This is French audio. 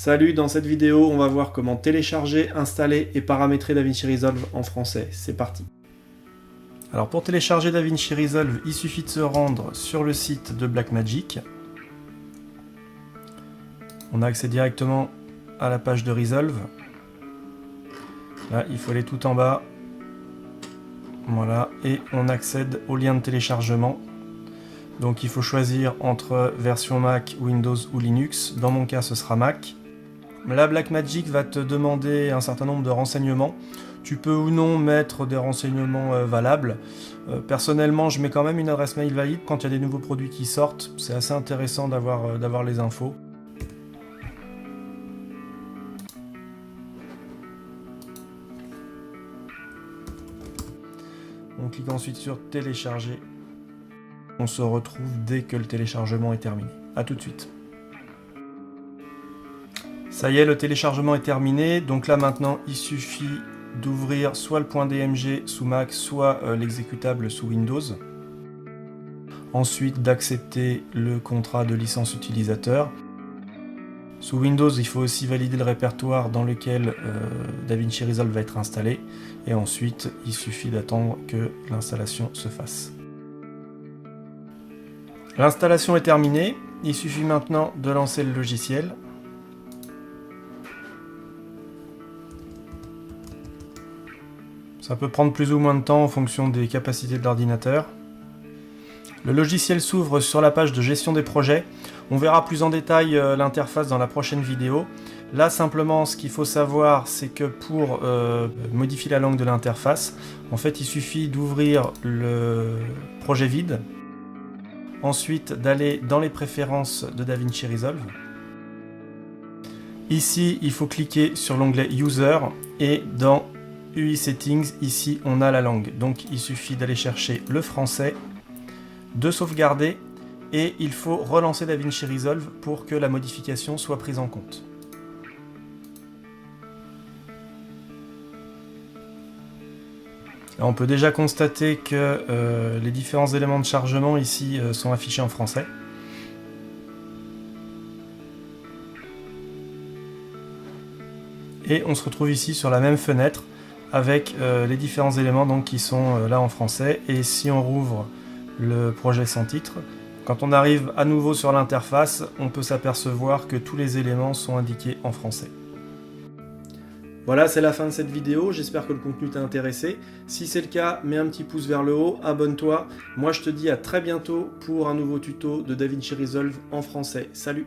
Salut, dans cette vidéo, on va voir comment télécharger, installer et paramétrer DaVinci Resolve en français. C'est parti. Alors pour télécharger DaVinci Resolve, il suffit de se rendre sur le site de Blackmagic. On a accès directement à la page de Resolve. Là, il faut aller tout en bas. Voilà, et on accède au lien de téléchargement. Donc il faut choisir entre version Mac, Windows ou Linux. Dans mon cas, ce sera Mac. Là, Blackmagic va te demander un certain nombre de renseignements. Tu peux ou non mettre des renseignements valables. Personnellement, je mets quand même une adresse mail valide quand il y a des nouveaux produits qui sortent. C'est assez intéressant d'avoir les infos. On clique ensuite sur télécharger. On se retrouve dès que le téléchargement est terminé. A tout de suite. Ça y est, le téléchargement est terminé. Donc là maintenant, il suffit d'ouvrir soit le .dmg sous Mac, soit l'exécutable sous Windows. Ensuite, d'accepter le contrat de licence utilisateur. Sous Windows, il faut aussi valider le répertoire dans lequel DaVinci Resolve va être installé. Et ensuite, il suffit d'attendre que l'installation se fasse. L'installation est terminée. Il suffit maintenant de lancer le logiciel. Ça peut prendre plus ou moins de temps en fonction des capacités de l'ordinateur. Le logiciel s'ouvre sur la page de gestion des projets. On verra plus en détail l'interface dans la prochaine vidéo. Là, simplement, ce qu'il faut savoir, c'est que pour modifier la langue de l'interface, en fait, il suffit d'ouvrir le projet vide. Ensuite, d'aller dans les préférences de DaVinci Resolve. Ici, il faut cliquer sur l'onglet User et dans UI Settings, ici, on a la langue. Donc, il suffit d'aller chercher le français, de sauvegarder et il faut relancer DaVinci Resolve pour que la modification soit prise en compte. Là, on peut déjà constater que les différents éléments de chargement ici sont affichés en français. Et on se retrouve ici sur la même fenêtre avec les différents éléments donc, qui sont là en français. Et si on rouvre le projet sans titre, quand on arrive à nouveau sur l'interface, on peut s'apercevoir que tous les éléments sont indiqués en français. Voilà, c'est la fin de cette vidéo, j'espère que le contenu t'a intéressé. Si c'est le cas, mets un petit pouce vers le haut, abonne-toi. Moi je te dis à très bientôt pour un nouveau tuto de DaVinci Resolve en français. Salut!